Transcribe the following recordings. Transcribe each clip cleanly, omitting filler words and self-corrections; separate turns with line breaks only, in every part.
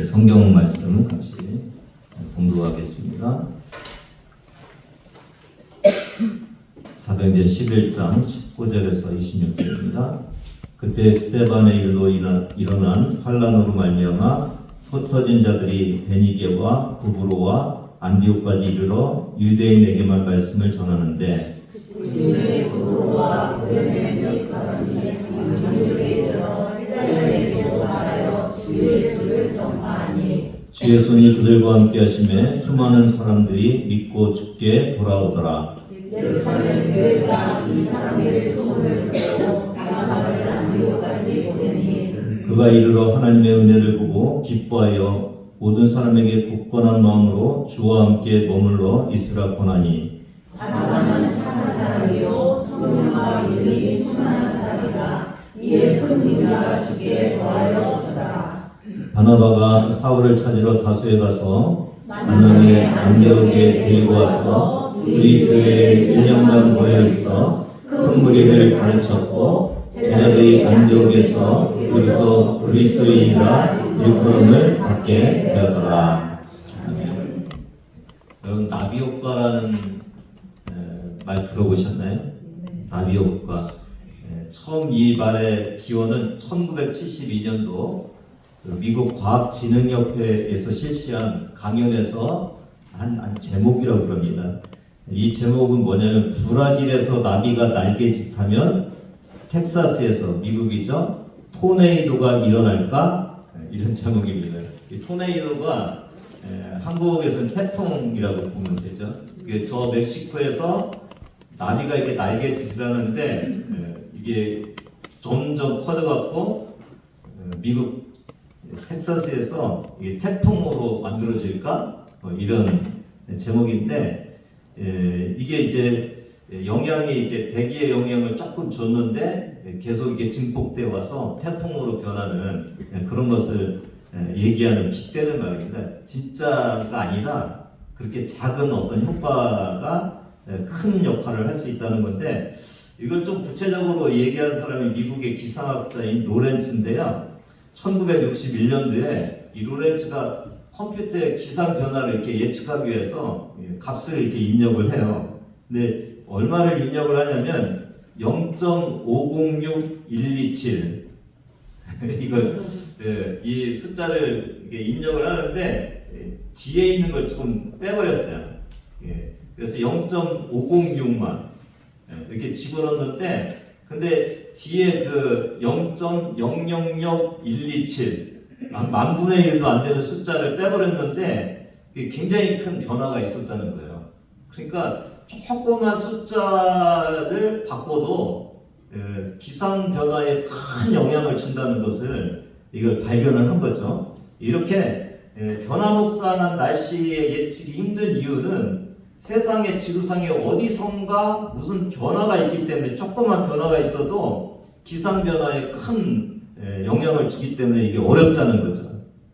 성경 말씀 같이 공부하겠습니다. 사도행전 11장 19절에서 26절입니다. 그때 스데반의 일로 일어난 환난으로 말미암아 흩어진 자들이 베니게와 구브로와 안디옥까지 이르러 유대인에게만 말씀을 전하는데
그들의 구브로와 베냐민 몇 사람이 안디옥에 이르러 헬라인에게로 말하여 주 예수를 전파하니
주의 손이 그들과 함께 하심에 수많은 사람들이 믿고 죽게 돌아오더라.
예루살렘 교회가 이 사람의 소문을 듣고 바나바를 안디옥까지 보내니
그가 이르러 하나님의 은혜를 보고 기뻐하여 모든 사람에게 굳건한 마음으로 주와 함께 머물러 있으라 권하니
바나바는 착한 사람이요 성령과 믿음이 충만한 사람이라 이에 큰 무리가 주께 더하여 섰더라.
바나바가 사울을 찾으러 다소에 가서 만나에 안디옥에 데리고 와서 우리 교회에 1년간 모여 있어 큰 무리를 가르쳤고 제자들이 안디옥에서 그리스도인이라 일컬음을 받게 되었더라. 여러분 나비효과라는 말 들어보셨나요? 나비효과. 처음 이 말의 기원은 1972년도 미국 과학진흥협회에서 실시한 강연에서 한 제목이라고 그럽니다. 이 제목은 뭐냐면 브라질에서 나비가 날개짓하면 텍사스에서 미국이죠 토네이도가 일어날까? 이런 제목입니다. 이 토네이도가 한국에서는 태풍이라고 보면 되죠. 저 멕시코에서 나비가 이렇게 날개짓을 하는데 이게 점점 커져갖고 미국 텍사스에서 이게 태풍으로 만들어질까? 이런 제목인데 이게 이제 영향이 이게 대기의 영향을 조금 줬는데 계속 이게 증폭돼 와서 태풍으로 변하는 그런 것을 얘기하는 빗대는 말입니다. 진짜가 아니라 그렇게 작은 어떤 효과가 큰 역할을 할 수 있다는 건데 이걸 좀 구체적으로 얘기한 사람이 미국의 기상학자인 로렌츠인데요. 1961년도에 이 로렌츠가 컴퓨터의 기상 변화를 이렇게 예측하기 위해서 값을 이렇게 입력을 해요. 근데 얼마를 입력을 하냐면 0.506127 이걸 이 숫자를 이렇게 입력을 하는데 뒤에 있는 걸 조금 빼버렸어요. 그래서 0.506만 이렇게 집어넣었는데 근데 뒤에 그 0.000127 만 분의 1도 안 되는 숫자를 빼버렸는데 굉장히 큰 변화가 있었다는 거예요. 그러니까 조그만 숫자를 바꿔도 기상 변화에 큰 영향을 준다는 것을 이걸 발견을 한 거죠. 이렇게 변화무쌍한 날씨의 예측이 힘든 이유는 세상의 지구상에 어디선가 무슨 변화가 있기 때문에 조그만 변화가 있어도 기상 변화에 큰 영향을 주기 때문에 이게 어렵다는 거죠.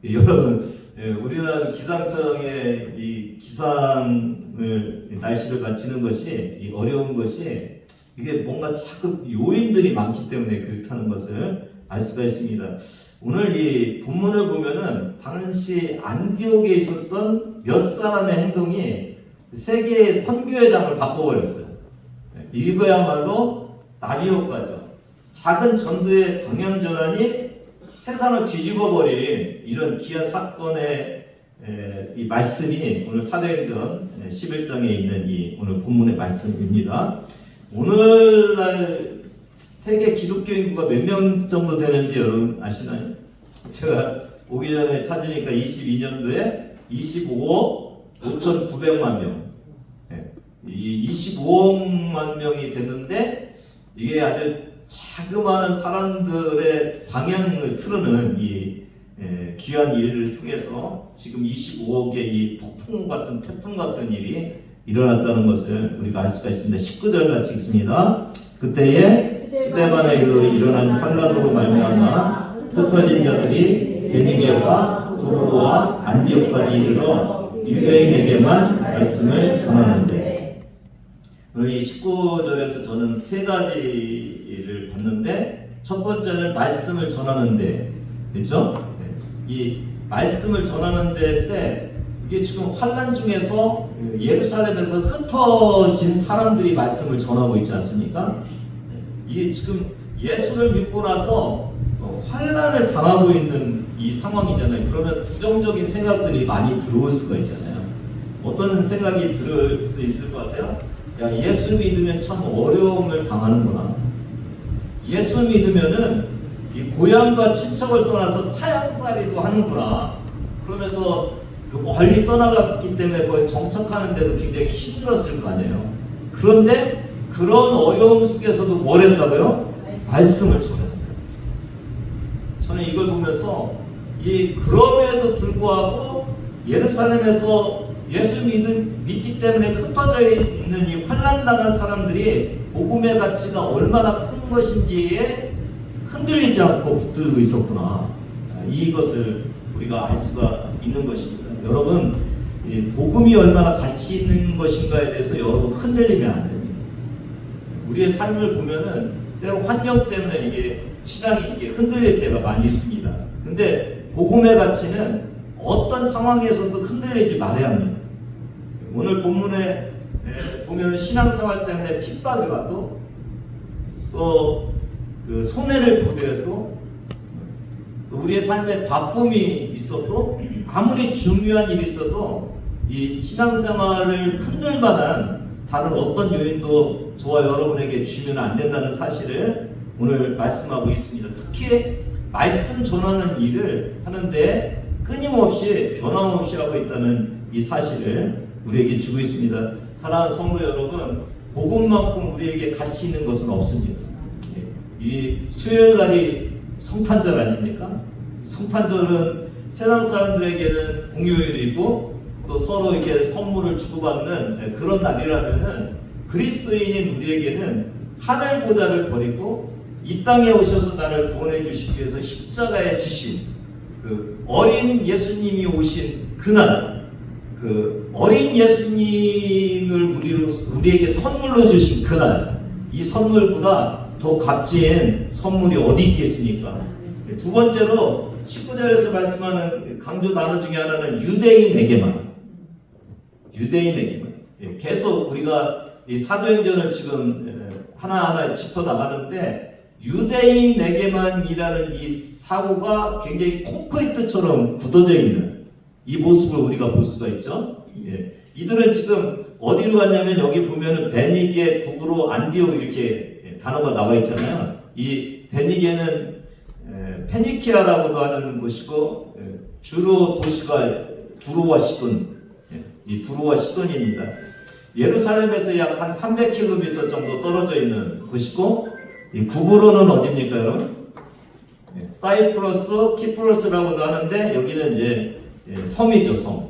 여러분, 우리나라 기상청의 이 기상을 날씨를 맞추는 것이 이 어려운 것이 이게 뭔가 자꾸 요인들이 많기 때문에 그렇다는 것을 알 수가 있습니다. 오늘 이 본문을 보면은 당시 안디옥에 있었던 몇 사람의 행동이 세계의 선교회장을 바꿔버렸어요. 이거야말로 나비효과죠. 작은 전도의 방향 전환이 세상을 뒤집어버린 이런 귀한 사건의 이 말씀이 오늘 사도행전 11장에 있는 이 오늘 본문의 말씀입니다. 오늘날 세계 기독교 인구가 몇 명 정도 되는지 여러분 아시나요? 제가 오기 전에 찾으니까 22년도에 25억 5,900만 명. 이 25억만 명이 됐는데 이게 아주 자그마한 사람들의 방향을 틀어는 이 귀한 일을 통해서 지금 25억의 이 폭풍 같은 태풍 같은 일이 일어났다는 것을 우리가 알 수가 있습니다. 19절 같이 읽습니다. 그때에 스데반의 일로 일어난 환난으로 말미암아 흩어진 자들이 베니게와 구브로와 안디옥까지 이르러 유대인에게만 말씀을 전하는데 오늘 이 19절에서 저는 세 가지를 봤는데 첫 번째는 말씀을 전하는데 그렇죠? 이 말씀을 전하는 데인데 이게 지금 환난 중에서 예루살렘에서 흩어진 사람들이 말씀을 전하고 있지 않습니까? 이게 지금 예수를 믿고 나서 환난을 당하고 있는 이 상황이잖아요. 그러면 부정적인 생각들이 많이 들어올 수가 있잖아요. 어떤 생각이 들을 수 있을 것 같아요? 야, 예수 믿으면 참 어려움을 당하는구나. 예수 믿으면은 이 고향과 친척을 떠나서 타향살이도 하는구나. 그러면서 그 멀리 떠나갔기 때문에 거기 정착하는데도 굉장히 힘들었을 거 아니에요. 그런데 그런 어려움 속에서도 뭘 했다고요? 말씀을 전했어요. 저는 이걸 보면서 그럼에도 불구하고 예루살렘에서 예수 믿기 때문에 흩어져 있는 이 환난당한 사람들이 복음의 가치가 얼마나 큰 것인지에 흔들리지 않고 붙들고 있었구나. 이것을 우리가 알 수가 있는 것입니다. 여러분, 복음이 얼마나 가치 있는 것인가에 대해서 여러분 흔들리면 안 됩니다. 우리의 삶을 보면은 때로 환경 때문에 이게 신앙이 이게 흔들릴 때가 많이 있습니다. 근데 복음의 가치는 어떤 상황에서도 흔들리지 말아야 합니다. 오늘 본문에 보면 신앙생활 때문에 핍박이 와도 또 그 손해를 보더라도 또 우리의 삶에 바쁨이 있어도 아무리 중요한 일이 있어도 이 신앙생활을 흔들 만한 다른 어떤 요인도 저와 여러분에게 주면 안 된다는 사실을 오늘 말씀하고 있습니다. 특히 말씀 전하는 일을 하는데 끊임없이 변함없이 하고 있다는 이 사실을 우리에게 주고 있습니다. 사랑하는 성도 여러분, 복음만큼 우리에게 가치 있는 것은 없습니다. 이 수요일 날이 성탄절 아닙니까? 성탄절은 세상 사람들에게는 공휴일이고 또 서로 이렇게 선물을 주고받는 그런 날이라면은 그리스도인인 우리에게는 하늘 보좌를 버리고 이 땅에 오셔서 나를 구원해 주시기 위해서 십자가에 지신 그 어린 예수님이 오신 그날, 그 어린 예수님을 우리에게 선물로 주신 그날, 이 선물보다 더 값진 선물이 어디 있겠습니까? 두 번째로 19절에서 말씀하는 강조 단어 중에 하나는 유대인에게만. 계속 우리가 이 사도행전을 지금 하나하나 짚어 나가는데 유대인에게만이라는 이 사고가 굉장히 콘크리트처럼 굳어져 있는 이 모습을 우리가 볼 수가 있죠. 이들은 지금 어디로 갔냐면 여기 보면은 베니게, 구브로, 안디옥 이렇게 단어가 나와 있잖아요. 이 베니게는 페니키아라고도 하는 곳이고 주로 도시가 두로와 시돈, 이 두로와 시돈입니다. 예루살렘에서 약 한 300km 정도 떨어져 있는 곳이고 이 구브로는 어디입니까, 여러분? 사이프러스, 키프러스라고도 하는데 여기는 이제 섬이죠, 섬.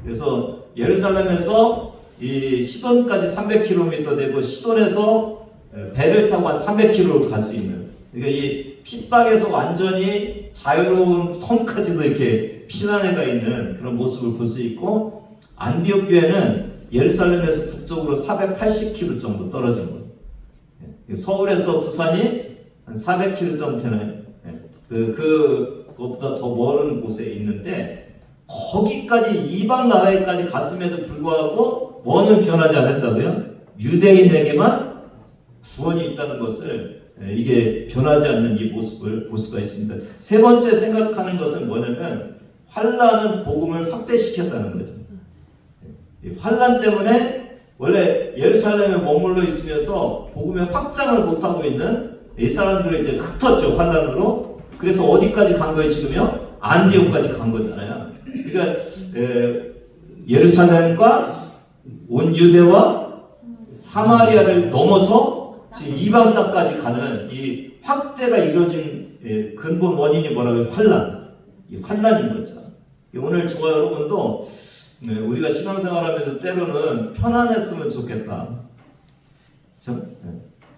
그래서 예루살렘에서 이 시돈까지 300km 되고 시돈에서 배를 타고 한 300km로 갈 수 있는, 그러니까 이 핍박에서 완전히 자유로운 섬까지도 이렇게 피난해가 있는 그런 모습을 볼 수 있고, 안디옥 교회는 예루살렘에서 북쪽으로 480km 정도 떨어진 거예요. 서울에서 부산이 한 400km 정도 되는 그것보다 더 먼 곳에 있는데 거기까지 이방 나라에까지 갔음에도 불구하고 뭐는 변하지 않았다고요? 유대인에게만 구원이 있다는 것을 이게 변하지 않는 이 모습을 볼 수가 있습니다. 세 번째 생각하는 것은 뭐냐면 환난은 복음을 확대시켰다는 거죠. 환난 때문에 원래 예루살렘에 머물러 있으면서 복음의 확장을 못하고 있는 이 사람들이 이제 흩었죠, 환난으로. 그래서 어디까지 간 거예요, 지금요? 안디옥까지 간 거잖아요. 그러니까 예루살렘과 온 유대와 사마리아를 넘어서 지금 이방 땅까지 가는 이 확대가 이루어진 근본 원인이 뭐라고 해요? 환난. 이 환난인 거죠. 오늘 저와 여러분도 우리가 신앙생활하면서 때로는 편안했으면 좋겠다. 그렇죠?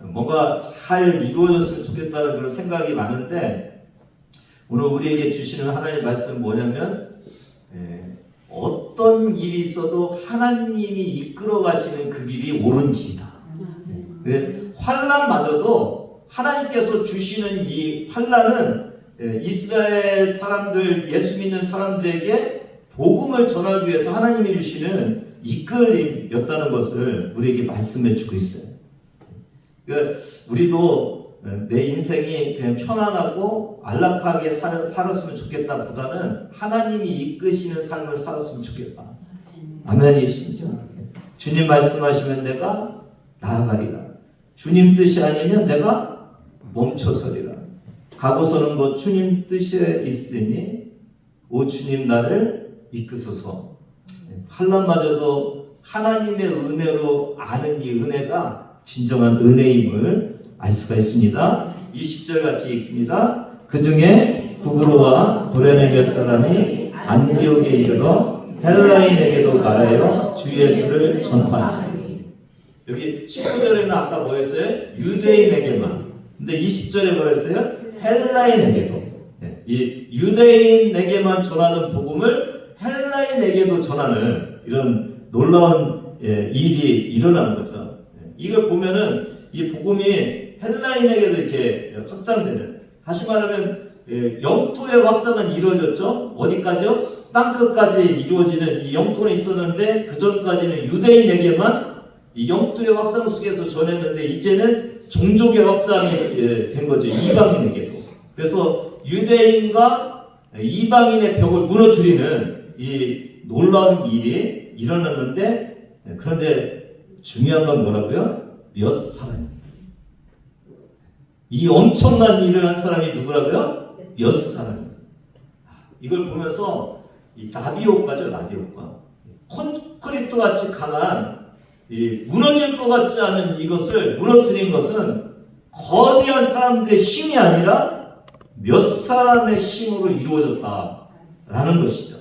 뭔가 잘 이루어졌으면 좋겠다는 그런 생각이 많은데 오늘 우리에게 주시는 하나님의 말씀은 뭐냐면 어떤 일이 있어도 하나님이 이끌어 가시는 그 길이 옳은 길이다. 환난마저도 하나님께서 주시는 이 환난은 이스라엘 사람들, 예수 믿는 사람들에게 복음을 전하기 위해서 하나님이 주시는 이끌림이었다는 것을 우리에게 말씀해 주고 있어요. 그러니까 우리도 내 인생이 그냥 편안하고 안락하게 살았으면 좋겠다 보다는 하나님이 이끄시는 삶을 살았으면 좋겠다. 아멘이십니까? 주님 말씀하시면 내가 나아가리라. 주님 뜻이 아니면 내가 멈춰서리라. 가고 서는 것 주님 뜻에 있으니 오 주님 나를 이끄소서. 환난마저도 하나님의 은혜로 아는 이 은혜가 진정한 은혜임을 알 수가 있습니다. 20절 같이 읽습니다. 그 중에 구브로와 도레네 몇 사람이 안디옥에 이르러 헬라인에게도 말하여 주 예수를 전파하니. 여기 19절에는 아까 뭐였어요? 유대인에게만. 근데 20절에 뭐였어요? 헬라인에게도. 이 유대인에게만 전하는 복음을 헬라인에게도 전하는 이런 놀라운 일이 일어나는 거죠. 이걸 보면은 이 복음이 헬라인에게도 이렇게 확장되는, 다시 말하면 영토의 확장은 이루어졌죠. 어디까지요? 땅끝까지 이루어지는 이 영토는 있었는데 그 전까지는 유대인에게만 이 영토의 확장 속에서 전했는데 이제는 종족의 확장이 된 거죠. 이방인에게도. 그래서 유대인과 이방인의 벽을 무너뜨리는 이 놀라운 일이 일어났는데, 그런데 중요한 건 뭐라고요? 몇 사람이. 이 엄청난 일을 한 사람이 누구라고요? 몇 사람이. 이걸 보면서 이 나비 효과죠, 나비 효과. 콘크리트 같이 강한 무너질 것 같지 않은 이것을 무너뜨린 것은 거대한 사람들의 힘이 아니라 몇 사람의 힘으로 이루어졌다라는 것이죠.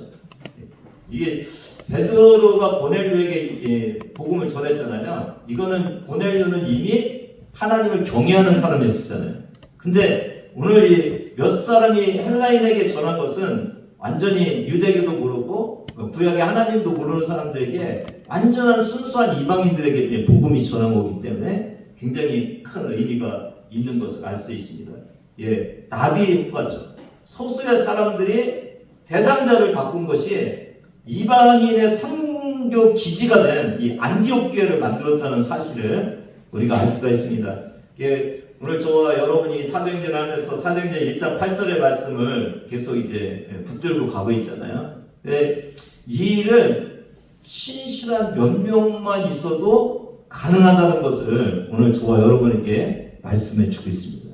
이게 베드로가 고넬료에게 복음을 전했잖아요. 이거는 고넬료는 이미 하나님을 경외하는 사람이었잖아요. 근데 오늘 이 몇 사람이 헬라인에게 전한 것은 완전히 유대교도 모르고 구약의 하나님도 모르는 사람들에게 완전한 순수한 이방인들에게 복음이 전한 거기 때문에 굉장히 큰 의미가 있는 것을 알 수 있습니다. 나비 효과죠. 소수의 사람들이 대상자를 바꾼 것이 이방인의 선교 기지가 된 이 안디옥 교회를 만들었다는 사실을 우리가 알 수가 있습니다. 오늘 저와 여러분이 사도행전을 하면서 사도행전 1장 8절의 말씀을 계속 이제 붙들고 가고 있잖아요. 이 일을 신실한 몇 명만 있어도 가능하다는 것을 오늘 저와 여러분에게 말씀해 주고 있습니다.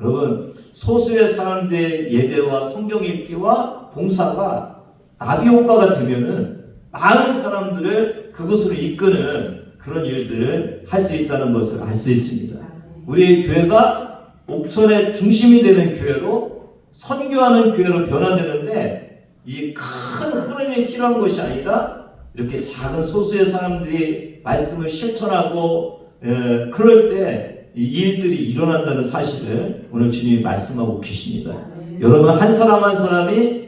여러분, 소수의 사람들의 예배와 성경 읽기와 봉사가 나비 효과가 되면은 많은 사람들을 그곳으로 이끄는 그런 일들을 할 수 있다는 것을 알 수 있습니다. 우리 교회가 옥천의 중심이 되는 교회로, 선교하는 교회로 변화되는데 이 큰 흐름이 필요한 것이 아니라 이렇게 작은 소수의 사람들이 말씀을 실천하고 그럴 때 이 일들이 일어난다는 사실을 오늘 주님이 말씀하고 계십니다. 여러분, 한 사람 한 사람이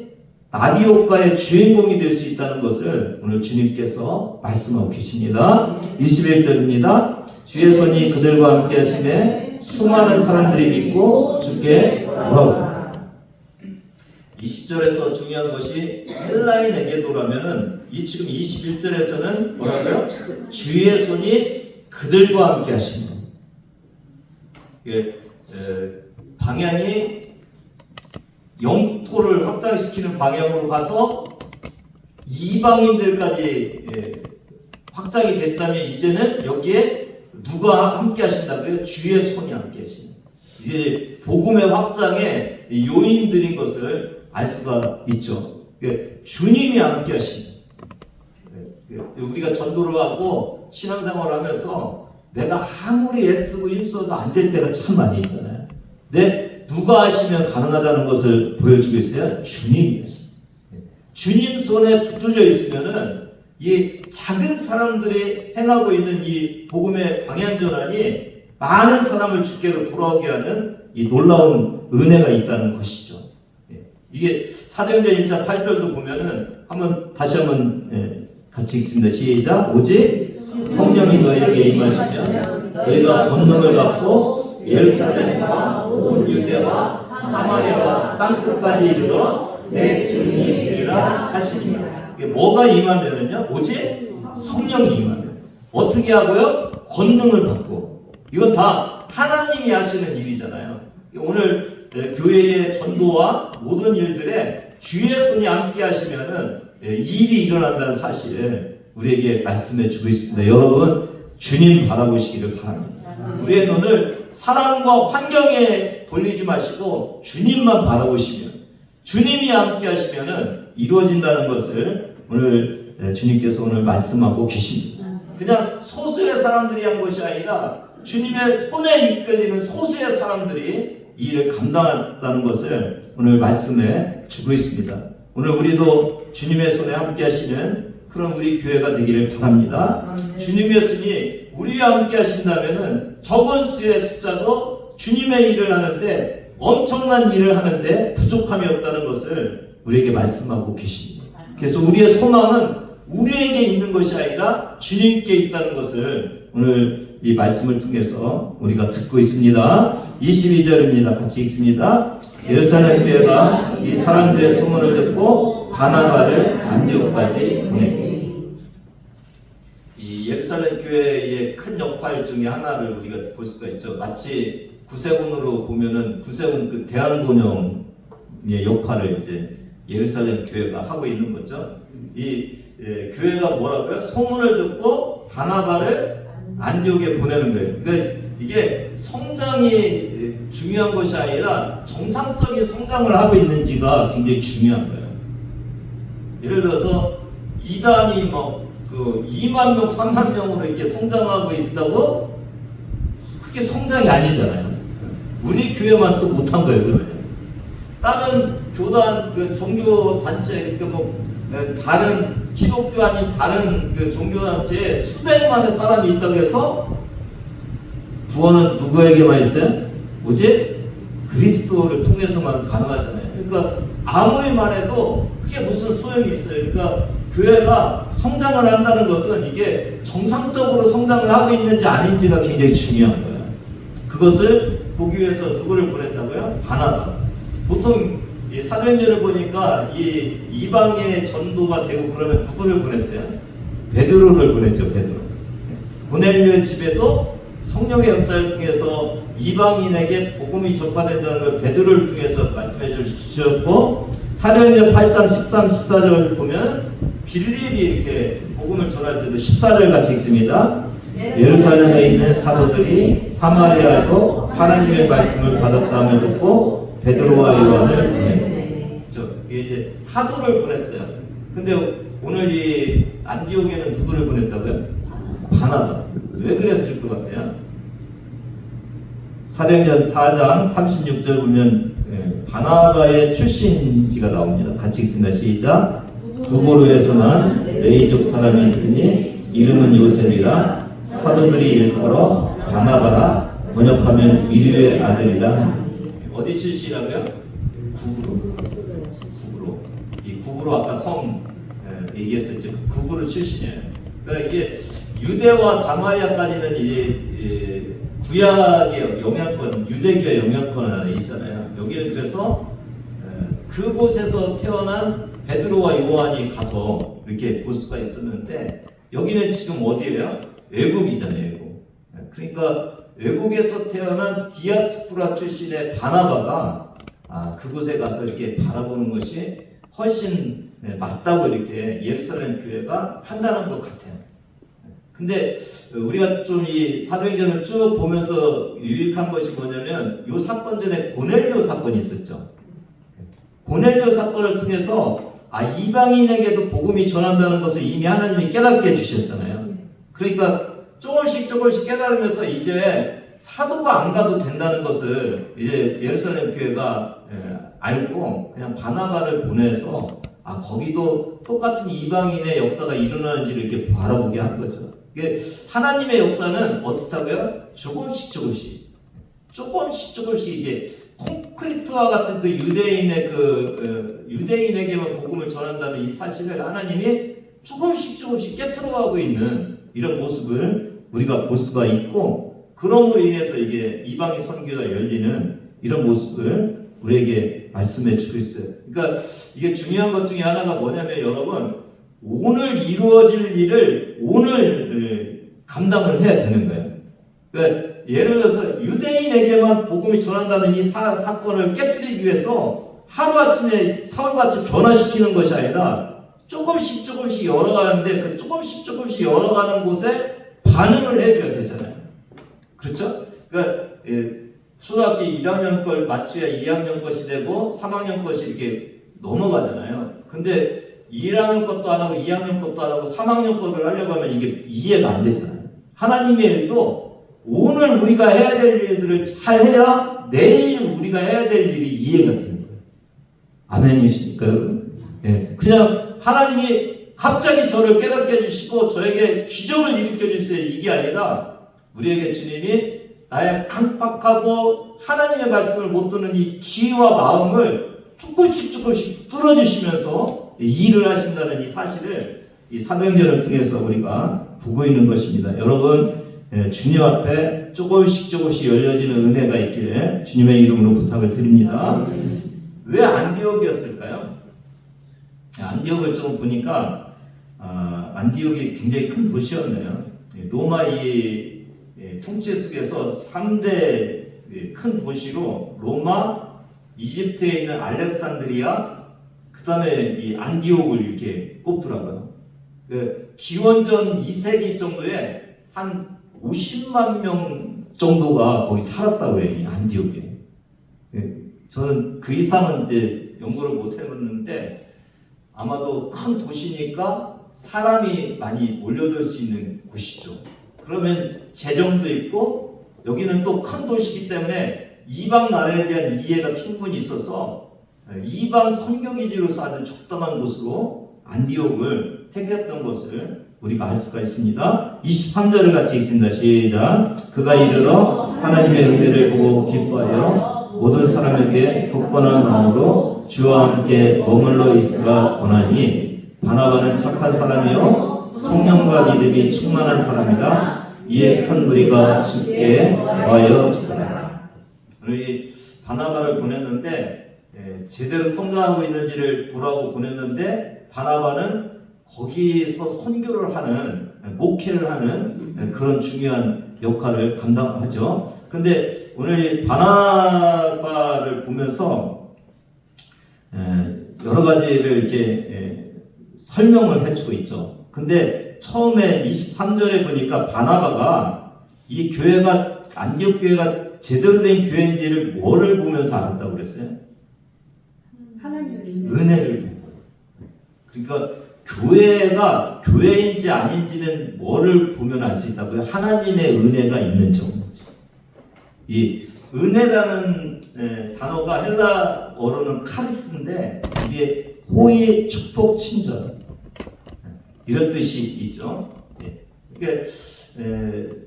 나비 효과의 주인공이 될 수 있다는 것을 오늘 주님께서 말씀하고 계십니다. 21절입니다. 주의 손이 그들과 함께 하심에 수많은 사람들이 믿고 주께 돌아오더라. 20절에서 중요한 것이 헬라인에게도라면은 이 지금 21절에서는 뭐라고요? 주의 손이 그들과 함께 하십니다. 방향이 영토를 확장시키는 방향으로 가서 이방인들까지 확장이 됐다면 이제는 여기에 누가 함께 하신다고요? 주의 손이 함께 하십니다. 이게 복음의 확장의 요인들인 것을 알 수가 있죠. 주님이 함께 하십니다. 우리가 전도를 하고 신앙생활을 하면서 내가 아무리 애쓰고 힘써도 안 될 때가 참 많이 있잖아요. 근데 누가 하시면 가능하다는 것을 보여주고 있어요? 주님이 하십니다. 주님 손에 붙들려 있으면은 이 작은 사람들이 행하고 있는 이 복음의 방향 전환이 많은 사람을 주께로 돌아오게 하는 이 놀라운 은혜가 있다는 것이죠. 이게 사도행전 1장 8절도 보면은 다시 한번 같이 읽습니다. 시작. 오직 성령이 너희에게 임하시면 너희가 권능을 받고 예루살렘과 온 유대와 사마리아와 땅끝까지 이르러 내 증인이 되리라 하시니라. 이게 뭐가 임하면은요, 오직 성령이 임하면. 어떻게 하고요? 권능을 받고. 이건 다 하나님이 하시는 일이잖아요. 오늘 교회의 전도와 모든 일들에 주의 손이 함께 하시면은 일이 일어난다는 사실을 우리에게 말씀해 주고 있습니다. 여러분, 주님 바라보시기를 바랍니다. 우리의 눈을 사람과 환경에 돌리지 마시고 주님만 바라보시면, 주님이 함께 하시면은 이루어진다는 것을 오늘 주님께서 오늘 말씀하고 계십니다. 그냥 소수의 사람들이 한 것이 아니라 주님의 손에 이끌리는 소수의 사람들이 이 일을 감당한다는 것을 오늘 말씀해 주고 있습니다. 오늘 우리도 주님의 손에 함께 하시는 그런 우리 교회가 되기를 바랍니다. 주님의 손이 우리와 함께 하신다면은 적은 수의 숫자도 주님의 일을 하는데, 엄청난 일을 하는데 부족함이 없다는 것을 우리에게 말씀하고 계십니다. 그래서 우리의 소망은 우리에게 있는 것이 아니라 주님께 있다는 것을 오늘 이 말씀을 통해서 우리가 듣고 있습니다. 22절입니다. 같이 읽습니다. 예루살렘 교회가 이 사람들의 소문을 듣고 바나바를 안디옥까지 보냈고, 이 예루살렘 교회의 큰 역할 중에 하나를 우리가 볼 수가 있죠. 마치 구세군으로 보면은 구세군 그 대한본영의 역할을 이제 예루살렘 교회가 하고 있는 거죠. 이 교회가 뭐라고요? 소문을 듣고 바나바를 안디옥에 보내는 거예요. 그러니까 이게 성장이 중요한 것이 아니라 정상적인 성장을 하고 있는지가 굉장히 중요한 거예요. 예를 들어서 이단이 그 2만 명, 3만 명으로 이렇게 성장하고 있다고? 그게 성장이 아니잖아요. 우리 교회만 또 못한 거예요. 다른 교단, 그 종교 단체, 다른 기독교 아닌 다른 그 종교 단체에 수백만의 사람이 있다고 해서 구원은 누구에게만 있어요? 오직 그리스도를 통해서만 가능하잖아요. 그러니까 아무리 말해도 그게 무슨 소용이 있어요. 그러니까 교회가 성장을 한다는 것은 이게 정상적으로 성장을 하고 있는지 아닌지가 굉장히 중요한 거예요. 그것을 보기 위해서 누구를 보냈다고요? 바나바. 보통 이 사도행전을 보니까 이 이방의 전도가 되고 그러면 누구를 보냈어요? 베드로를 보냈죠. 베드로. 고넬료의 집에도 성령의 역사를 통해서 이방인에게 복음이 전파된다는 걸 베드로를 통해서 말씀해 주셨고, 사도행전 8장 13, 14절을 보면 빌립이 이렇게 복음을 전할 때도 14절 같이 읽습니다. 예루살렘에 있는 사도들이 사마리아에도 하나님의 말씀을 받았다며 듣고 베드로와 요한을 보냈죠. 이제 사도를 보냈어요. 근데 오늘 이 안디옥에는 누구를 보냈다고요? 바나바. 왜 그랬을 것 같아요? 사도행전 4장 36절 보면 바나바의 출신지가 나옵니다. 같이 읽습니다. 시작. 두보르에서 난 레이족 사람이 있으니 이름은 요셉이라 사도들이 일컬어 바나바라, 번역하면 미르의 아들이라. 어디 출신이라고요? 구브로. 이 구브로 아까 성 얘기했었죠. 구브로 출신이에요. 그러니까 이게 유대와 사마리아까지는 이제 구약의 영향권, 유대교의 영향권 안에 있잖아요. 여기는 그래서 그곳에서 태어난 베드로와 요한이 가서 이렇게 볼 수가 있었는데, 여기는 지금 어디예요? 외국이잖아요. 외국. 그러니까 외국에서 태어난 디아스포라 출신의 바나바가 그곳에 가서 이렇게 바라보는 것이 훨씬 맞다고 이렇게 예루살렘 교회가 판단한 것 같아요. 근데 우리가 좀 이 사도행전을 쭉 보면서 유익한 것이 뭐냐면, 이 사건 전에 고넬료 사건이 있었죠. 고넬료 사건을 통해서 이방인에게도 복음이 전한다는 것을 이미 하나님이 깨닫게 해주셨잖아요. 그러니까 조금씩 깨달으면서 이제 사도가 안 가도 된다는 것을 이제 예루살렘 교회가 알고 그냥 바나바를 보내서 거기도 똑같은 이방인의 역사가 일어나는지를 이렇게 바라보게 한 거죠. 이게 하나님의 역사는 어떻다고요? 조금씩 이게 콘크리트와 같은 그 유대인의 유대인에게만 복음을 전한다는 이 사실을 하나님이 조금씩 깨트려가고 있는 이런 모습을 우리가 볼 수가 있고, 그럼으로 인해서 이게 이방인 선교가 열리는 이런 모습을 우리에게 말씀해 주고 있어요. 그러니까 이게 중요한 것 중에 하나가 뭐냐면 여러분, 오늘 이루어질 일을 오늘 감당을 해야 되는 거예요. 그러니까 예를 들어서 유대인에게만 복음이 전한다는 이 사건을 깨뜨리기 위해서 하루아침에 사울같이 변화시키는 것이 아니라 조금씩 열어가는데 그 조금씩 열어가는 곳에 반응을 해줘야 되잖아요. 그렇죠? 그러니까 초등학교 1학년 걸 맞춰야 2학년 것이 되고 3학년 것이 이렇게 넘어가잖아요. 근데 1학년 것도 안 하고 2학년 것도 안 하고 3학년 것을 하려고 하면 이게 이해가 안 되잖아요. 하나님의 일도 오늘 우리가 해야 될 일들을 잘 해야 내일 우리가 해야 될 일이 이해가 되는 거예요. 아멘이십니까 여러분? 예, 그냥 하나님이 갑자기 저를 깨닫게 해주시고 저에게 기적을 일으켜 주세요 이게 아니라 우리에게 주님이 나의 강박하고 하나님의 말씀을 못 듣는 이 귀와 마음을 조금씩 뚫어주시면서 일을 하신다는 이 사실을 이 사도행전을 통해서 우리가 보고 있는 것입니다. 여러분 주님 앞에 조금씩 열려지는 은혜가 있기를 주님의 이름으로 부탁을 드립니다. 왜 안디옥이었을까요? 안디옥을 좀 보니까 안디옥이 굉장히 큰 도시였네요. 로마 이 통치 속에서 3대 큰 도시로 로마, 이집트에 있는 알렉산드리아, 그 다음에 이 안디옥을 이렇게 꼽더라고요. 기원전 2세기 정도에 한 50만 명 정도가 거기 살았다고 해요, 이 안디옥에. 저는 그 이상은 이제 연구를 못 해봤는데 아마도 큰 도시니까 사람이 많이 몰려들 수 있는 곳이죠. 그러면 재정도 있고 여기는 또 큰 도시이기 때문에 이방 나라에 대한 이해가 충분히 있어서 이방 선교기지로서 아주 적당한 곳으로 안디옥을 택했던 것을 우리가 알 수가 있습니다. 23절을 같이 읽습니다. 시작. 그가 이르러 하나님의 은혜를 보고 기뻐하여 모든 사람에게 굳건한 마음으로 주와 함께 머물러 있으라 권하니 바나바는 착한 사람이요 성령과 믿음이 충만한 사람이라 이에 큰 무리가 주께 와여 지더라. 우리 바나바를 보냈는데 제대로 성장하고 있는지를 보라고 보냈는데 바나바는 거기서 선교를 하는 목회를 하는 그런 중요한 역할을 감당하죠. 근데 오늘 바나바를 보면서 여러 가지를 이렇게 설명을 해주고 있죠. 근데 처음에 23절에 보니까 바나바가 이 교회가 안디옥 교회가 제대로 된 교회인지를 뭐를 보면서 알았다고 그랬어요?
하나님의
은혜를 보고. 그러니까 교회가 교회인지 아닌지는 뭐를 보면 알 수 있다고요? 하나님의 은혜가 있는 점이죠. 이 은혜라는 단어가 헬라어로는 카리스인데 이게 호의, 축복, 친절 이런 뜻이 있죠. 그러니까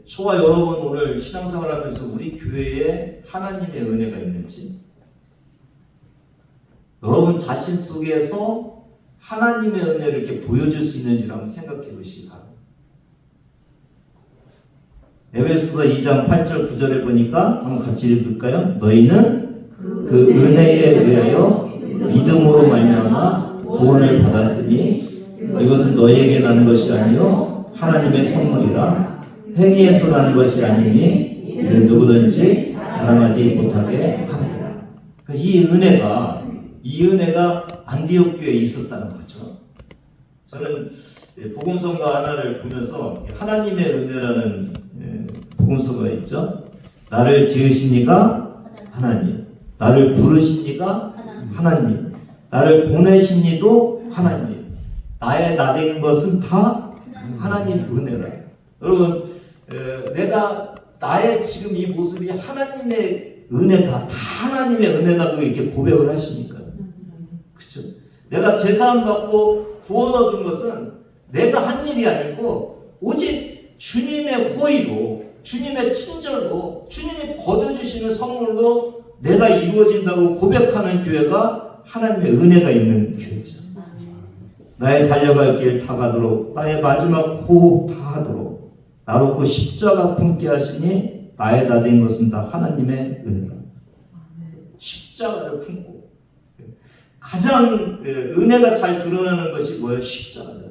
저와 여러분 오늘 신앙생활하면서 우리 교회에 하나님의 은혜가 있는지 여러분 자신 속에서 하나님의 은혜를 이렇게 보여줄 수 있는지를 한번 생각해 보시기 바랍니다. 에베소서 2장 8절 9절에 보니까 한번 같이 읽을까요? 너희는 그 은혜에 의하여 믿음으로 말미암아 구원을 받았으니 이것은 너희에게 나는 것이 아니요 하나님의 선물이라 행위에서 나는 것이 아니니 이는 누구든지 자랑하지 못하게 하리라. 이 은혜가 안디옥 교회에 있었다는 거죠. 저는 복음서가 하나를 보면서 하나님의 은혜라는 복음서가 있죠. 나를 지으십니까? 하나님. 나를 부르십니까? 하나님. 나를 보내십니도 하나님. 나의 나된 것은 다 하나님 은혜라. 여러분, 내가 나의 지금 이 모습이 하나님의 은혜다, 다 하나님의 은혜다고 이렇게 고백을 하십니까? 그렇죠? 내가 제사함 받고 구원 얻은 것은 내가 한 일이 아니고 오직 주님의 호의로, 주님의 친절로, 주님이 거둬주시는 선물로 내가 이루어진다고 고백하는 교회가 하나님의 은혜가 있는 교회죠. 나의 달려갈 길 다 가도록 나의 마지막 호흡 다 하도록 나로 그 십자가 품게 하시니 나의 다 된 것은 다 하나님의 은혜. 십자가를 품고 가장 은혜가 잘 드러나는 것이 뭐예요? 십자가잖아요.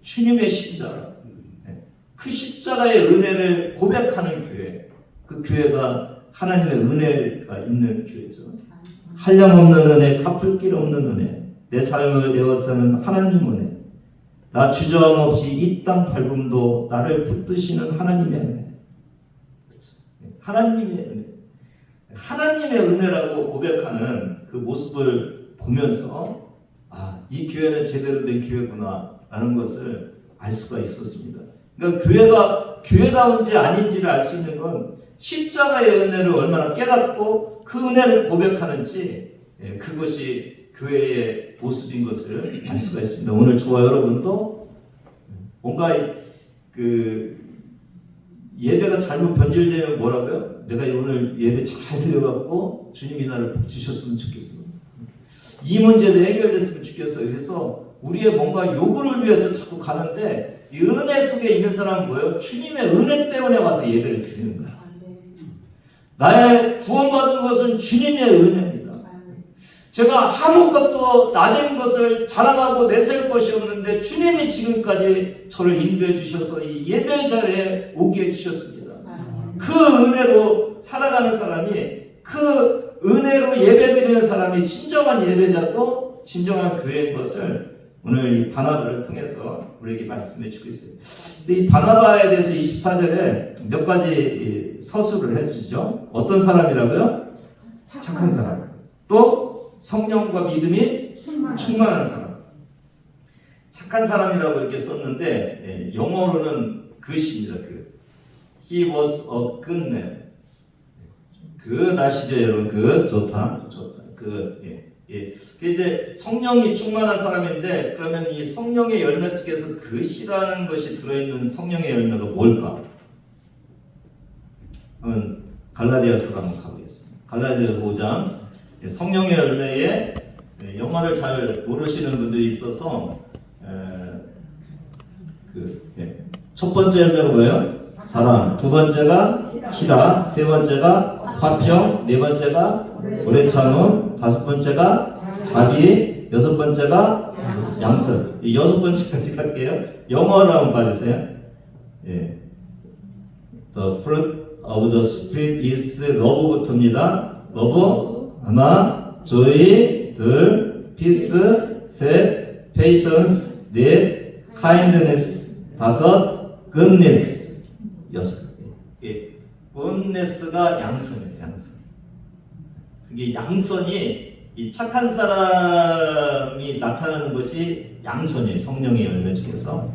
주님의 십자가. 그 십자가의 은혜를 고백하는 교회. 그 교회가 하나님의 은혜가 있는 교회죠. 한량없는 은혜, 갚을 길 없는 은혜. 내 삶을 내어서는 하나님 은혜. 나 주저함 없이 이 땅 밟음도 나를 붙드시는 하나님의 은혜. 하나님의 은혜. 하나님의 은혜라고 고백하는 그 모습을 보면서 이 교회는 제대로 된 교회구나 라는 것을 알 수가 있었습니다. 그러니까 교회가 교회다운지 아닌지를 알 수 있는 건 십자가의 은혜를 얼마나 깨닫고 그 은혜를 고백하는지 그것이 교회의 모습인 것을 알 수가 있습니다. 오늘 저와 여러분도 뭔가 그 예배가 잘못 변질되면 뭐라고요? 내가 오늘 예배 잘 드려갖고 주님이 나를 복 주셨으면 좋겠어. 이 문제도 해결됐으면 좋겠어요. 그래서 우리의 뭔가 요구를 위해서 자꾸 가는데 이 은혜 속에 있는 사람은 뭐예요? 주님의 은혜 때문에 와서 예배를 드리는 거야. 나의 구원받은 것은 주님의 은혜입니다. 제가 아무것도 나된 것을 자랑하고 내세울 것이 없는데 주님이 지금까지 저를 인도해 주셔서 이 예배 자리에 오게 해주셨습니다. 그 은혜로 살아가는 사람이, 그 은혜로 예배드리는 사람이 진정한 예배자고 진정한 교회인 것을 오늘 이 바나바를 통해서 우리에게 말씀해 주고 있어요. 근데 이 바나바에 대해서 24절에 몇 가지 서술을 해주시죠. 어떤 사람이라고요? 착한 사람. 또 성령과 믿음이 충만한 사람. 착한 사람이라고 이렇게 썼는데 영어로는 그것입니다. He was a good man. 그 아시죠, 여러분? 그 좋다. 이제 성령이 충만한 사람인데 그러면 이 성령의 열매 속에서 그것이라는 것이 들어있는 성령의 열매가 뭘까? 한번 갈라디아서로 한번 가보겠습니다. 갈라디아서 5장. 성령의 열매에 영어를 잘 모르시는 분들이 있어서 첫 번째 열매가 뭐예요? 사랑. 두 번째가 희락. 세 번째가 화평. 네 번째가 오래 참음. 다섯 번째가 자비. 여섯 번째가 양선. 이 여섯 번째까지 할게요. 영어로 한번 봐주세요. The fruit of the spirit is love부터입니다. love 하나, joy, 둘, peace, 셋, patience, 넷, kindness, 다섯, goodness, 여섯. goodness가 양선이에요, 양선. 이게 양선이 이 착한 사람이 나타나는 것이 양선이에요, 성령의 열매 중에서.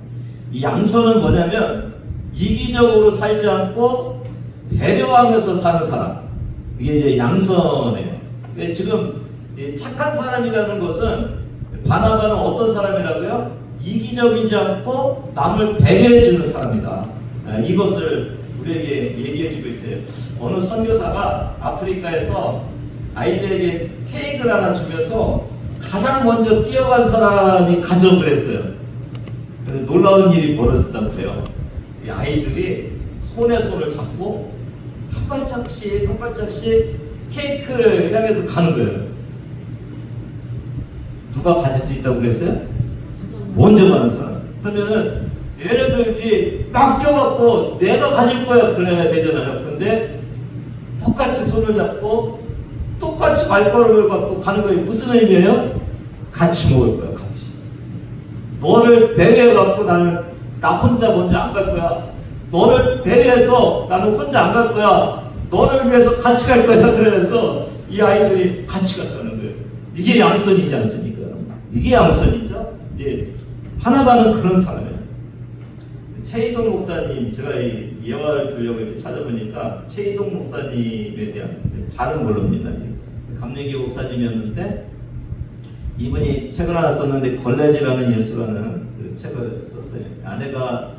이 양선은 뭐냐면 이기적으로 살지 않고 배려하면서 사는 사람. 이게 이제 양선이에요. 지금 착한 사람이라는 것은 바나바는 어떤 사람이라고요? 이기적이지 않고 남을 배려해주는 사람이다. 이것을 우리에게 얘기해주고 있어요. 어느 선교사가 아프리카에서 아이들에게 케이크를 하나 주면서 가장 먼저 뛰어간 사람이 가져오고 그랬어요. 그래서 놀라운 일이 벌어졌다고 해요. 이 아이들이 손에 손을 잡고 한 발짝씩 한 발짝씩 케이크를 향해서 가는 거예요. 누가 가질 수 있다고 그랬어요? 먼저 가는 사람. 그러면은 얘네들이 막 껴갖고 내가 가질 거야 그래야 되잖아요. 근데 똑같이 손을 잡고 똑같이 발걸음을 갖고 가는 거예요. 무슨 의미예요? 같이 먹을 거야, 같이. 너를 배려해갖고 나는 나 혼자 먼저 안 갈 거야. 너를 배려해서 나는 혼자 안 갈 거야. 너를 위해서 같이 갈 거야. 그래서 이 아이들이 같이 갔다는 거예요. 이게 양선이지 않습니까? 이게 양선이죠. 예. 바나바는 그런 사람이에요. 최희동 목사님, 제가 이 예화를 들려고 이렇게 찾아보니까 최희동 목사님에 대한 잘은 모릅니다. 감리교 목사님이었는데 이분이 책을 하나 썼는데 걸레질하는 예수라는 그 책을 썼어요. 아내가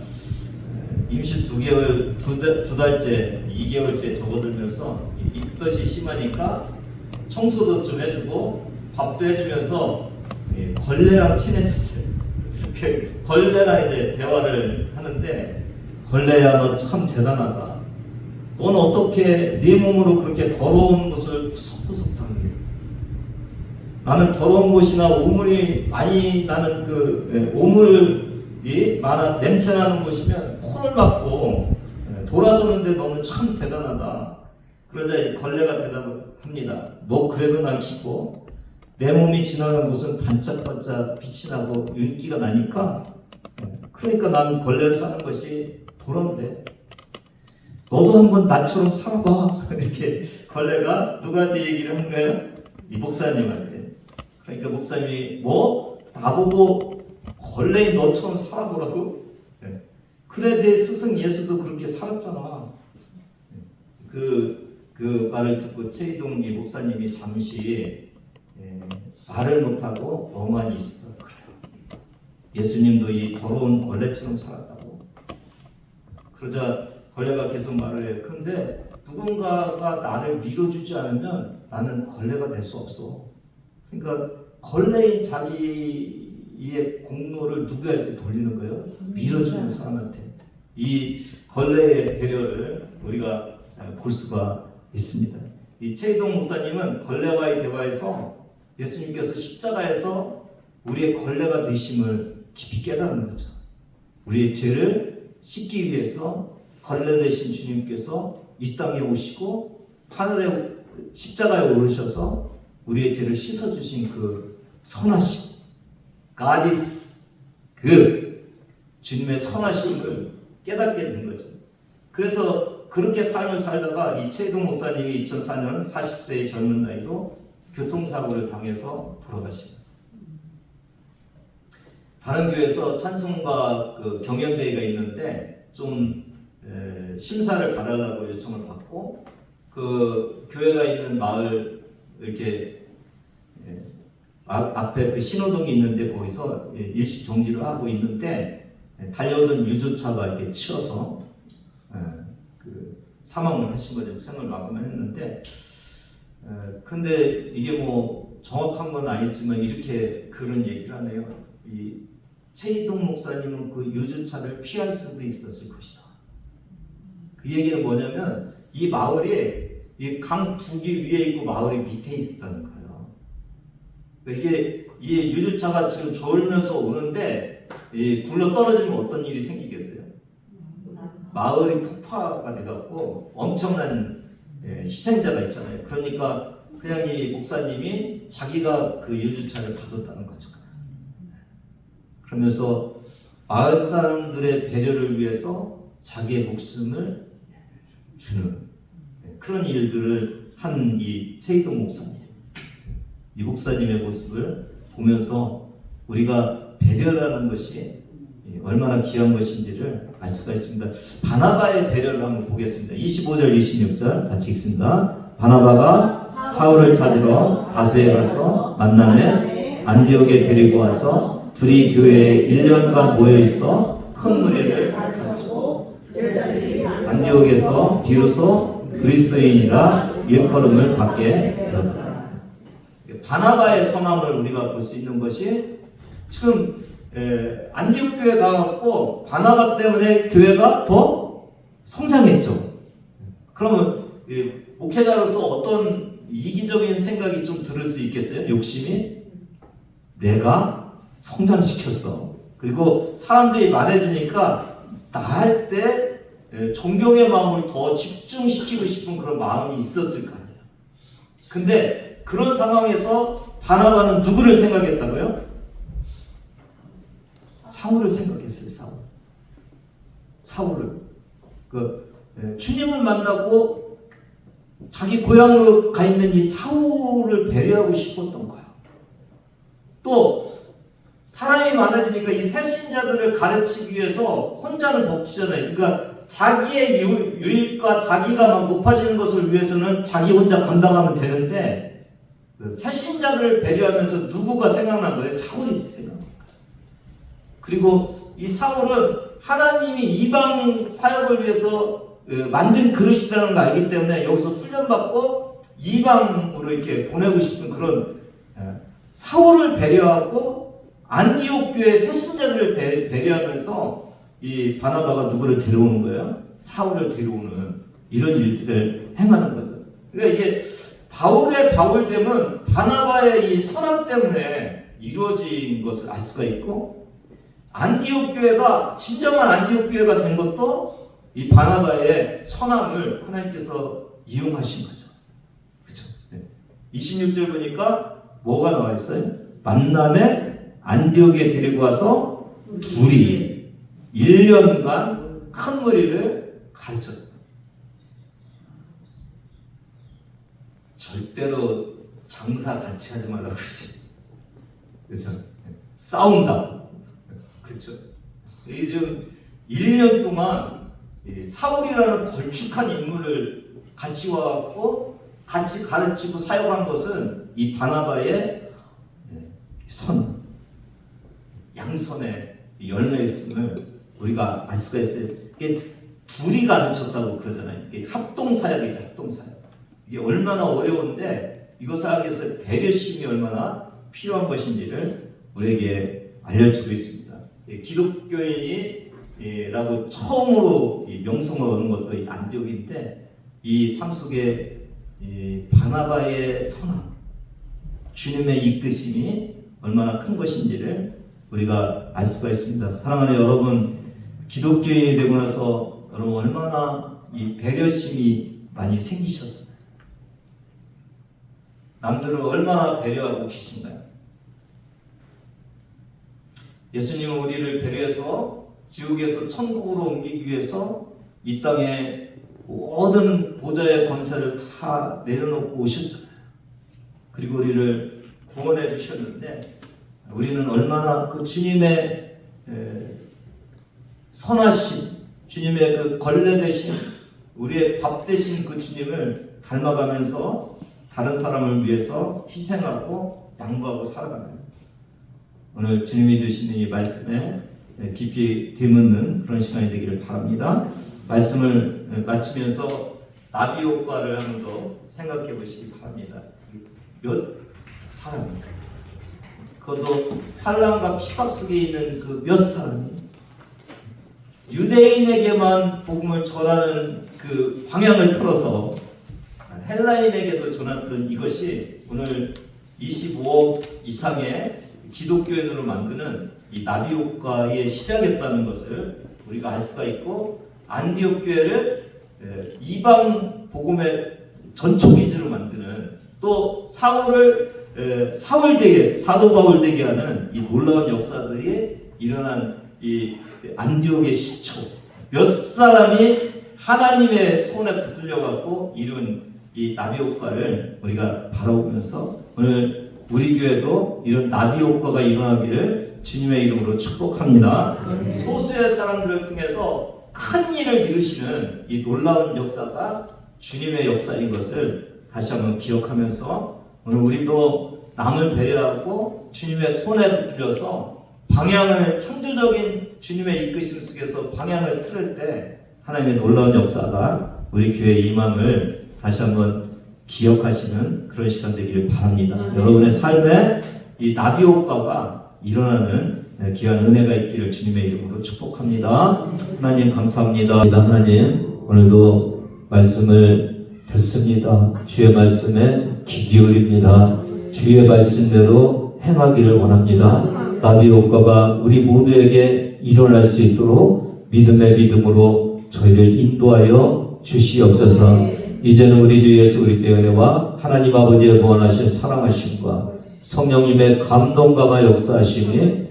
임신 2개월, 두 달째, 2개월째 접어들면서 입덧이 심하니까 청소도 좀 해주고 밥도 해주면서 걸레랑 친해졌어요. 이렇게 걸레랑 이제 대화를 하는데 걸레야 너 참 대단하다. 너는 어떻게 네 몸으로 그렇게 더러운 것을 구석구석 닦니? 나는 더러운 곳이나 오물이 많이 나는 오물이 많아 냄새나는 곳이면 코를 막고 돌아서는데 너는 참 대단하다. 그러자 이 걸레가 대답합니다. 뭐 그래도 난 기뻐. 내 몸이 지나간 곳은 반짝반짝 빛이 나고 윤기가 나니까 그러니까 난 걸레를 사는 것이 보람돼. 너도 한번 나처럼 살아봐. 이렇게 걸레가 누구한테 얘기를 한 거예요? 이 목사님한테. 그러니까 목사님이 뭐? 나보고 걸레인 너처럼 살아보라고? 그래 내 스승 예수도 그렇게 살았잖아. 그 말을 듣고 최희동 이 목사님이 잠시 말을 못하고 멍하니 있었다 그래요. 예수님도 이 더러운 걸레처럼 살았다고. 그러자 걸레가 계속 말을 해요. 근데 누군가가 나를 밀어주지 않으면 나는 걸레가 될 수 없어. 그러니까 걸레인 자기의 공로를 누구한테 돌리는 거예요? 밀어주는 사람한테. 이 걸레의 배려를 우리가 볼 수가 있습니다. 이 최희동 목사님은 걸레와의 대화에서 예수님께서 십자가에서 우리의 걸레가 되심을 깊이 깨달은 거죠. 우리의 죄를 씻기 위해서 걸레 되신 주님께서 이 땅에 오시고 하늘에 십자가에 오르셔서 우리의 죄를 씻어주신 그 선하심, 가디스, 그 주님의 선하심을 깨닫게 된 거죠. 그래서 그렇게 삶을 살다가 이 최희동 목사님이 2004년 40세의 젊은 나이로 교통사고를 당해서 돌아가십니다. 다른 교회에서 찬송가 그 경연대회가 있는데 좀 심사를 봐달라고 요청을 받고 그 교회가 있는 마을 이렇게 앞에 그 신호등이 있는데 거기서 일시 정지를 하고 있는데 달려오던 유조차가 이렇게 치여서 그 사망을 하신 거죠. 생을 마감을 했는데 근데 이게 뭐 정확한 건 아니지만 이렇게 그런 얘기를 하네요. 이 최희동 목사님은 그 유조차를 피할 수도 있었을 것이다. 그 얘기는 뭐냐면 이 마을이 이 강 두 개 위에 있고 마을이 밑에 있었다는 거예요. 이게 이 유조차가 지금 졸면서 오는데 이 굴러 떨어지면 어떤 일이 생기겠어요? 마을이 폭파가 돼갖고 엄청난 희생자가 있잖아요. 그러니까 그냥 이 목사님이 자기가 그 유조차를 받았다는 거죠. 그러면서 마을 사람들의 배려를 위해서 자기의 목숨을 주는 그런 일들을 한 이 최희동 목사님, 이 목사님의 모습을 보면서 우리가 배려라는 것이 얼마나 귀한 것인지를 알 수가 있습니다. 바나바의 배려를 한번 보겠습니다. 25절, 26절 같이 읽습니다. 바나바가 사울을 찾으러 다소에 가서 만남에 안디옥에 데리고 와서 둘이 교회에 1년간 모여 있어 큰 무리를 가르치고 안디옥에서 비로소 그리스도인이라 일컬음을 받게 되었다. 바나바의 선함을 우리가 볼 수 있는 것이 지금 안디옥 교회 가갖고 바나바 때문에 교회가 더 성장했죠. 그러면 목회자로서 어떤 이기적인 생각이 좀 들을 수 있겠어요? 욕심이 내가 성장시켰어. 그리고 사람들이 말해주니까 나 할 때 존경의 마음을 더 집중시키고 싶은 그런 마음이 있었을 거 아니에요. 근데 그런 상황에서 바나바는 누구를 생각했다고요? 사울을 생각했어요. 사울을. 주님을 만나고 자기 고향으로 가 있는 이 사울을 배려하고 싶었던 거예요. 또 사람이 많아지니까 이 새신자들을 가르치기 위해서 혼자는 벅치잖아요. 그러니까 자기의 유익과 자기가 막 높아지는 것을 위해서는 자기 혼자 감당하면 되는데 새신자들을 배려하면서 누구가 생각난 거예요? 사울이 생각난 거예요. 그리고 이 사울은 하나님이 이방 사역을 위해서 만든 그릇이라는 걸 알기 때문에 여기서 훈련받고 이방으로 이렇게 보내고 싶은 그런 사울을 배려하고 안디옥 교회 새신자들을 배려하면서 이 바나바가 누구를 데려오는 거예요? 사울을 데려오는 이런 일들을 행하는 거죠. 그러니까 이게 바울의 바울됨은 바나바의 이 선함 때문에 이루어진 것을 알 수가 있고, 안디옥 교회가 진정한 안디옥 교회가 된 것도 이 바나바의 선함을 하나님께서 이용하신 거죠. 그렇죠? 26절 보니까 뭐가 나와 있어요? 만남에 안디옥에 데리고 와서 둘이 1년간 큰 무리를 가르쳤다. 절대로 장사 같이 하지 말라고 그러지. 그렇죠? 싸운다. 그렇죠? 이 지금 1년 동안 사울이라는 걸쭉한 인물을 같이 와갖고 같이 가르치고 사역한 것은 이 바나바의 선, 양선의 열매였음을 우리가 알 수가 있어요. 이게 둘이 가르쳤다고 그러잖아요. 이게 합동사역이죠, 합동사역. 이게 얼마나 어려운데 이것을 하기 위해서 배려심이 얼마나 필요한 것인지를 우리에게 알려주고 있습니다. 기독교인이라고 처음으로 명성을 얻은 것도 이 안디옥인데, 이 삶 속에 이 바나바의 선함, 주님의 이끄심이 얼마나 큰 것인지를 우리가 알 수가 있습니다. 사랑하는 여러분, 기독교인이 되고 나서 여러분 얼마나 이 배려심이 많이 생기셨어요. 남들을 얼마나 배려하고 계신가요? 예수님은 우리를 배려해서 지옥에서 천국으로 옮기기 위해서 이 땅에 모든 보좌의 권세를 다 내려놓고 오셨잖아요. 그리고 우리를 구원해 주셨는데, 우리는 얼마나 그 주님의 선하심, 주님의 그 걸레 대신, 우리의 밥 대신 그 주님을 닮아가면서 다른 사람을 위해서 희생하고 양보하고 살아가는, 오늘 주님이 주시는 이 말씀에 깊이 되묻는 그런 시간이 되기를 바랍니다. 말씀을 마치면서 나비 효과를 한번 더 생각해 보시기 바랍니다. 몇 사람인가? 그것도 환난과 핍박 속에 있는 그 몇 사람이 유대인에게만 복음을 전하는 그 방향을 틀어서 헬라인에게도 전했던 이것이 오늘 25억 이상의 기독교인으로 만드는 이 나비 효과의 시작이었다는 것을 우리가 알 수가 있고, 안디옥 교회를 이방 복음의 전초 기지로 만드는, 또 사울을 사울되게, 사도 바울 되게 하는 이 놀라운 역사들이 일어난 이 안디옥의 시초, 몇 사람이 하나님의 손에 붙들려 갖고 이룬 이 나비 효과를 우리가 바라보면서, 오늘 우리 교회도 이런 나비 효과가 일어나기를 주님의 이름으로 축복합니다. 소수의 사람들을 통해서 큰 일을 이루시는 이 놀라운 역사가 주님의 역사인 것을 다시 한번 기억하면서, 오늘 우리도 남을 배려하고 주님의 손에 붙들려서 방향을, 창조적인 주님의 이끄심 속에서 방향을 틀을 때 하나님의 놀라운 역사가 우리 교회에 임함을 다시 한번 기억하시는 그런 시간 되기를 바랍니다. 여러분의 삶에 이 나비 효과가 일어나는 귀한 은혜가 있기를 주님의 이름으로 축복합니다. 하나님 감사합니다. 하나님, 오늘도 말씀을 듣습니다. 주의 말씀에 귀 기울입니다. 주의 말씀대로 행하기를 원합니다. 나비 효과가 우리 모두에게 일어날 수 있도록 믿음의 믿음으로 저희를 인도하여 주시옵소서. 이제는 우리 주 예수 그리스도의 은혜와 하나님 아버지의 무한하신 사랑하심과 성령님의 감동감화 역사하심이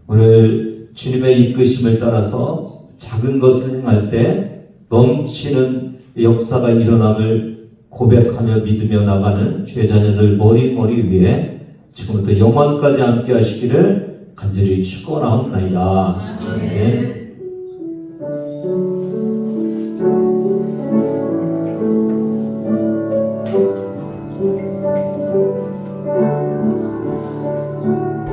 오늘 주님의 이끄심을 따라서 작은 것을 행할 때 넘치는 역사가 일어남을 고백하며 믿으며 나가는 주의 자녀들 머리 위에 지금부터 영원까지 함께 하시기를 간절히 축원하옵나이다. 아멘.